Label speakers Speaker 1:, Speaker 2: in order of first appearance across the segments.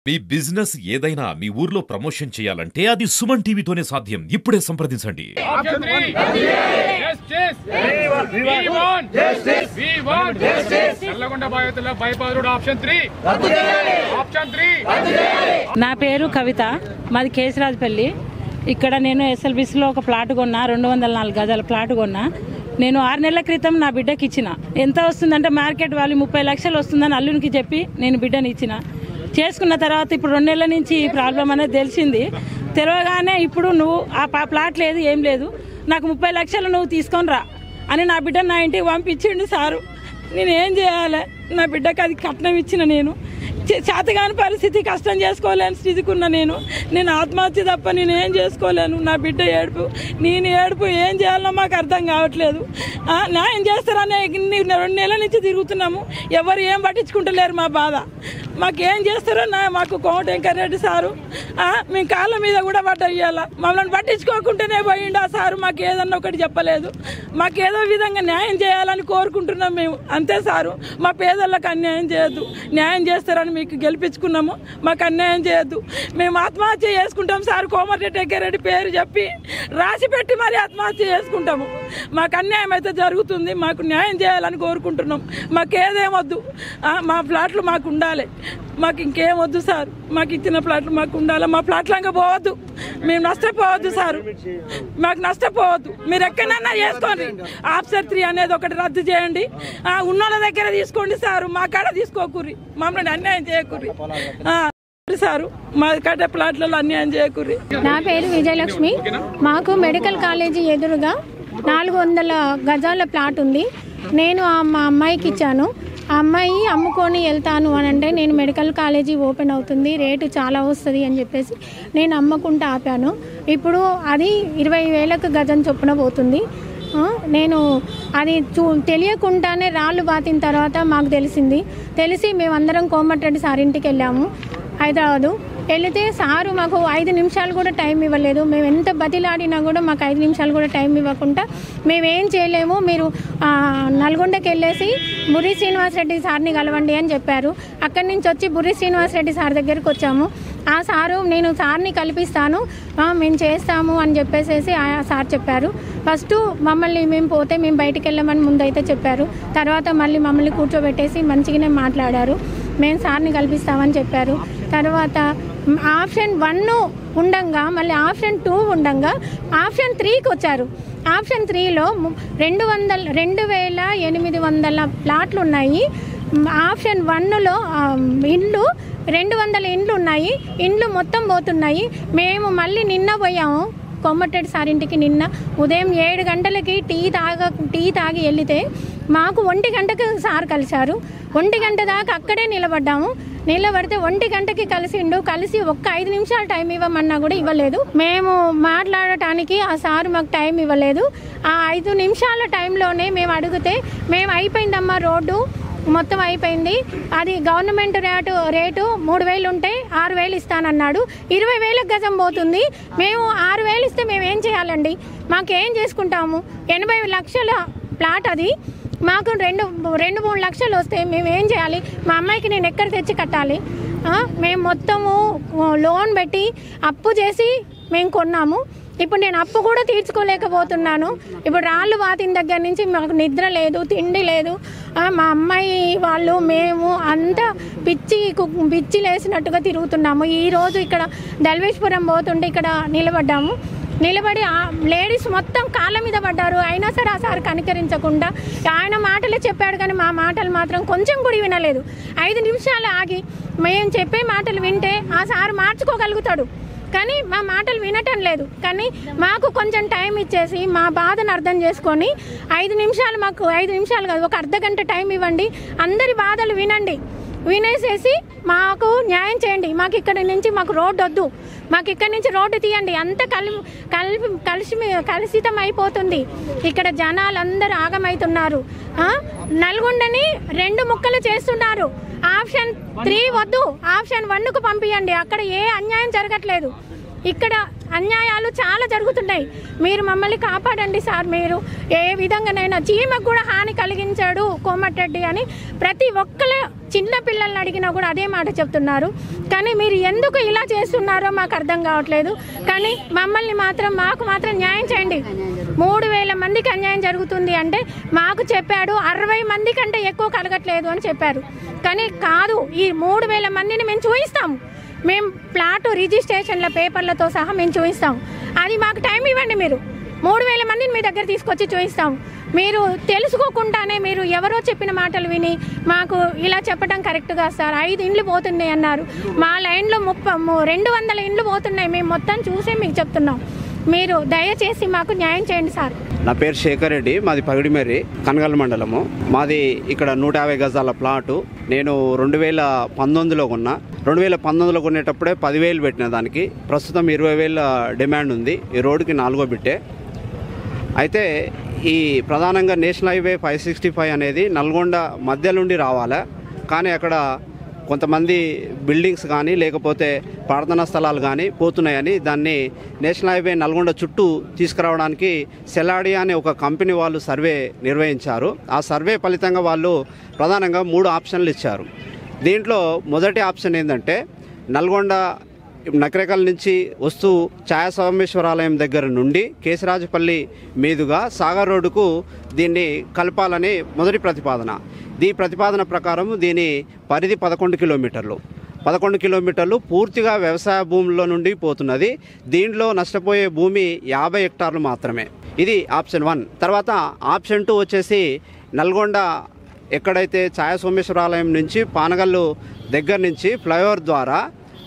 Speaker 1: మీ business ఏదైనా మీ ఊర్లో promotion చేయాలంటే అది సుమన్ టీవీతోనే సాధ్యం. ఇప్పుడే సంప్రదించండి.
Speaker 2: నా పేరు కవిత, మాది కేశరాజపల్లి. ఇక్కడ నేను ఎస్ఎల్బిసిలో ఒక ప్లాట్ కొన్నా, 204 గజాల ప్లాట్ కొన్నా. నేను 6 నెలల క్రితం నా బిడ్డకి ఇచ్చిన. ఎంత వస్తుందంటే మార్కెట్ వాల్యూ 30 లక్షలు వస్తుందని అల్లునికి చెప్పి నేను బిడ్డని ఇచ్చిన. చేసుకున్న తర్వాత ఇప్పుడు 2 నెలల నుంచి ఈ ప్రాబ్లం అనేది తెలిసింది. తెలియగానే ఇప్పుడు నువ్వు ఆ ప్లాట్ లేదు, ఏం లేదు, నాకు 30 లక్షలు నువ్వు తీసుకొని రా అని నా బిడ్డ నా ఇంటికి పంపించిండు సారు. నేను ఏం చేయాలి? నా బిడ్డకి అది కట్నం ఇచ్చిన. నేను చేతగాని పరిస్థితి, కష్టం చేసుకోలేని స్థితికి ఉన్నా. నేను ఆత్మహత్య తప్ప నేను ఏం చేసుకోలేను. నా బిడ్డ ఏడుపు, నేను ఏడుపు, ఏం చేయాలో మాకు అర్థం కావట్లేదు. న్యాయం చేస్తారనే 2 నెలల నుంచి తిరుగుతున్నాము. ఎవరు ఏం పట్టించుకుంటలేరు మా బాధ. మాకేం చేస్తారో మాకు కోమటిరెడ్డి సారు మేము కాళ్ళ మీద కూడా పట్టయ్యాల. మమ్మల్ని పట్టించుకోకుండానే పోయిండు ఆ సారు. మాకు ఏదన్నా ఒకటి చెప్పలేదు. మాకు ఏదో విధంగా న్యాయం చేయాలని కోరుకుంటున్నాం మేము, అంతే సారు. మా పేదలకు అన్యాయం చేయొద్దు. న్యాయం చేస్తారని మీకు గెలిపించుకున్నాము, మాకు అన్యాయం చేయొద్దు. మేము ఆత్మహత్య చేసుకుంటాం సార్. కోమటిరెడ్డి పేరు చెప్పి రాసి పెట్టి మరి ఆత్మహత్య చేసుకుంటాము. మాకు అన్యాయం అయితే జరుగుతుంది. మాకు న్యాయం చేయాలని కోరుకుంటున్నాం. మాకు ఏదేమొద్దు, మా ప్లాట్లు మాకు ఉండాలి. మాకు ఇంకేం వద్దు సార్. మాకు ఇచ్చిన ప్లాట్లు మాకు ఉండాలి. మా ప్లాట్లంగా పోవద్దు, మేము నష్టపోవద్దు సారు. మాకు నష్టపోవద్దు. మీరు ఎక్కడైనా చేసుకోండి. ఆప్షన్ 3 అనేది ఒకటి రద్దు చేయండి. ఉన్నోళ్ళ దగ్గర తీసుకోండి సారు, మా కాడ తీసుకోకూరి. మమ్మల్ని అన్యాయం చేయకూరి సారు. మా కాడ ప్లాట్లలో అన్యాయం చేయకూరి.
Speaker 3: నా పేరు విజయలక్ష్మి. మాకు మెడికల్ కాలేజీ ఎదురుగా 400 గజాల ప్లాట్ ఉంది. నేను మా అమ్మాయికి ఇచ్చాను. ఆ అమ్మాయి అమ్ముకొని వెళ్తాను అని అంటే, నేను మెడికల్ కాలేజీ ఓపెన్ అవుతుంది, రేటు చాలా వస్తుంది అని చెప్పేసి నేను అమ్మకుంటా ఆపాను. ఇప్పుడు అది 20,000కు గజం చొప్పున పోతుంది. నేను అది తెలియకుండానే రాళ్ళు బాతిన తర్వాత మాకు తెలిసి మేమందరం కోమటిరెడ్డి సార్ ఇంటికి వెళ్ళాము హైదరాబాదు. వెళితే సారు మాకు 5 నిమిషాలు కూడా టైం ఇవ్వలేదు. మేము ఎంత బతిలాడినా కూడా మాకు 5 నిమిషాలు కూడా టైం ఇవ్వకుండా మేమేం చేయలేము, మీరు నల్గొండకి వెళ్ళేసి బుర్రి శ్రీనివాసరెడ్డి సార్ని కలవండి అని చెప్పారు. అక్కడి నుంచి వచ్చి బుర్రి శ్రీనివాసరెడ్డి సార్ దగ్గరికి వచ్చాము. ఆ సారు నేను సార్ని కల్పిస్తాను, మేము చేస్తాము అని చెప్పేసి ఆ సార్ చెప్పారు. ఫస్ట్ మమ్మల్ని మేము పోతే మేము బయటికి వెళ్ళమని ముందైతే చెప్పారు. తర్వాత మళ్ళీ మమ్మల్ని కూర్చోబెట్టేసి మంచిగానే మాట్లాడారు. మేము సార్ని కల్పిస్తామని చెప్పారు. తర్వాత ఆప్షన్ 1 ఉండంగా మళ్ళీ ఆప్షన్ 2 ఉండంగా ఆప్షన్ 3కి వచ్చారు. ఆప్షన్ 3లో 2,800 ప్లాట్లు ఉన్నాయి. ఆప్షన్ 1లో ఇండ్లు 200 ఇండ్లు ఉన్నాయి. ఇండ్లు మొత్తం పోతున్నాయి. మేము మళ్ళీ నిన్న పోయాము కోమటిరెడ్డి సార్ ఇంటికి. నిన్న ఉదయం 7 గంటలకి టీ తాగి వెళితే మాకు 1 గంటకు సార్ కలిశారు. 1 గంట దాకా అక్కడే నిలబడితే 1 గంటకి కలిసి ఒక్క 5 నిమిషాలు టైం ఇవ్వమన్నా కూడా ఇవ్వలేదు. మేము మాట్లాడటానికి ఆ సార్ మాకు టైం ఇవ్వలేదు. ఆ 5 నిమిషాల టైంలోనే మేము అడిగితే మేము అయిపోయిందమ్మా, రోడ్డు మొత్తం అయిపోయింది, అది గవర్నమెంట్ రేటు 3,000 ఉంటే 6,000 ఇస్తానన్నాడు. 20,000 గజం పోతుంది. మేము 6,000 ఇస్తే మేము ఏం చేయాలండి? మాకేం చేసుకుంటాము? 80 లక్షల ప్లాట్ అది. మాకు 2-3 లక్షలు వస్తే మేము ఏం చేయాలి? మా అమ్మాయికి నేను ఎక్కడ తెచ్చి కట్టాలి? మేము మొత్తము లోన్ పెట్టి అప్పు చేసి మేము కొన్నాము. ఇప్పుడు నేను అప్పు కూడా తీర్చుకోలేకపోతున్నాను. ఇప్పుడు రాళ్ళు వాతిన దగ్గర నుంచి మాకు నిద్ర లేదు, తిండి లేదు. మా అమ్మాయి వాళ్ళు మేము అంతా పిచ్చి లేసినట్టుగా తిరుగుతున్నాము. ఈరోజు ఇక్కడ దల్వేశ్వరం పోతుంటే ఇక్కడ నిలబడి లేడీస్ మొత్తం కాళ్ళ మీద పడ్డారు. అయినా సరే ఆ సార్ కనికరించకుండా ఆయన మాటలే చెప్పాడు, కానీ మా మాటలు మాత్రం కొంచెం కూడా వినలేదు. 5 నిమిషాలు ఆగి మేము చెప్పే మాటలు వింటే ఆ సార్ మార్చుకోగలుగుతాడు, కానీ మా మాటలు వినటం లేదు. కానీ మాకు కొంచెం టైం ఇచ్చేసి మా బాధను అర్థం చేసుకొని 5 నిమిషాలు, మాకు 5 నిమిషాలు కాదు, ఒక అర్ధగంట టైం ఇవ్వండి. అందరి బాధలు వినేసేసి మాకు న్యాయం చేయండి. మాకు ఇక్కడి నుంచి మాకు రోడ్డు వద్దు, మాకు ఇక్కడి నుంచి రోడ్డు తీయండి. అంత కలుషితం అయిపోతుంది. ఇక్కడ జనాలందరూ ఆగమవుతున్నారు. నల్గొండని 2 ముక్కలు చేస్తున్నారు. ఆప్షన్ 3 వద్దు, ఆప్షన్ 1కు పంపించండి. అక్కడ ఏ అన్యాయం జరగట్లేదు. ఇక్కడ అన్యాయాలు చాలా జరుగుతున్నాయి. మీరు మమ్మల్ని కాపాడండి సార్. మీరు ఏ విధంగానైనా చీమకు కూడా హాని కలిగించాడు కోమటిరెడ్డి అని ప్రతి ఒక్కరు చిన్న పిల్లల్ని అడిగినా కూడా అదే మాట చెప్తున్నారు. కానీ మీరు ఎందుకు ఇలా చేస్తున్నారో మాకు అర్థం కావట్లేదు. కానీ మమ్మల్ని మాత్రం మాకు మాత్రం న్యాయం చేయండి. 3000 మందికి అన్యాయం జరుగుతుంది అంటే మాకు చెప్పాడు 60 మంది కంటే ఎక్కువ కలగట్లేదు అని చెప్పారు. కానీ కాదు, ఈ 3000 మందిని మేము చూపిస్తాము. మేము ప్లాట్ రిజిస్ట్రేషన్ల పేపర్లతో సహా మేము చూపిస్తాం. అది మాకు టైం ఇవ్వండి. మీరు 3000 మందిని మీ దగ్గర తీసుకొచ్చి చూపిస్తాం. మీరు తెలుసుకోకుండానే మీరు ఎవరో చెప్పిన మాటలు విని మాకు ఇలా చెప్పడం కరెక్ట్గా సార్. 5 ఇండ్లు పోతున్నాయి అన్నారు. మా లైన్లో 200 ఇండ్లు పోతున్నాయి. మేము మొత్తం చూసే మీకు చెప్తున్నాం. మీరు దయచేసి మాకు న్యాయం చేయండి సార్.
Speaker 4: నా పేరు శేఖర్ రెడ్డి, మాది పగిడిమర్రి, కనగల్ మండలము. మాది ఇక్కడ 150 గజాల ప్లాటు. నేను 2019లో కొన్నా. 2019లో కొనేటప్పుడే 10,000 పెట్టిన దానికి. ప్రస్తుతం 20,000 డిమాండ్ ఉంది. ఈ రోడ్డుకి 4వ బిట్టే. అయితే ఈ ప్రధానంగా నేషనల్ హైవే 565 అనేది నల్గొండ మధ్య నుండి రావాలి. కానీ అక్కడ కొంతమంది బిల్డింగ్స్ కానీ లేకపోతే ప్రార్థనా స్థలాలు కానీ పోతున్నాయని దాన్ని నేషనల్ హైవే నల్గొండ చుట్టూ తీసుకురావడానికి సెలాడియా అనే ఒక కంపెనీ వాళ్ళు సర్వే నిర్వహించారు. ఆ సర్వే ఫలితంగా వాళ్ళు ప్రధానంగా 3 ఆప్షన్లు ఇచ్చారు. దీంట్లో మొదటి ఆప్షన్ ఏంటంటే నల్గొండ నకరేకల్ నుంచి వస్తూ ఛాయా సోమేశ్వరాలయం దగ్గర నుండి కేశరాజపల్లి మీదుగా సాగర్ రోడ్డుకు దీన్ని కలపాలని మొదటి ప్రతిపాదన. ఈ ప్రతిపాదన ప్రకారం దీని పరిధి 11 కిలోమీటర్లు. 11 కిలోమీటర్లు పూర్తిగా వ్యవసాయ భూముల్లో నుండి పోతున్నది. దీంట్లో నష్టపోయే భూమి 50 హెక్టార్లు మాత్రమే. ఇది ఆప్షన్ 1. తర్వాత ఆప్షన్ 2 వచ్చేసి నల్గొండ ఎక్కడైతే ఛాయా సోమేశ్వరాలయం నుంచి పానగల్లు దగ్గర నుంచి ఫ్లైఓవర్ ద్వారా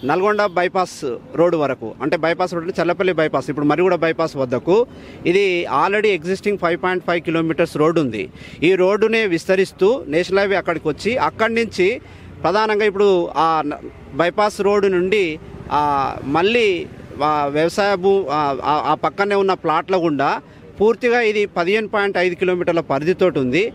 Speaker 4: నల్గొండ బైపాస్ రోడ్డు వరకు, అంటే బైపాస్ రోడ్డు చల్లపల్లి బైపాస్, ఇప్పుడు మరిగూడ బైపాస్ వద్దకు ఇది ఆల్రెడీ ఎగ్జిస్టింగ్ 5.5 కిలోమీటర్స్ రోడ్డు ఉంది. ఈ రోడ్డునే విస్తరిస్తూ నేషనల్ హైవే అక్కడికి వచ్చి అక్కడి నుంచి ప్రధానంగా ఇప్పుడు ఆ బైపాస్ రోడ్డు నుండి మళ్ళీ వ్యవసాయ ఆ పక్కనే ఉన్న ప్లాట్ల గుండా పూర్తిగా ఇది 15.5 కిలోమీటర్ల పరిధితోటి ఉంది.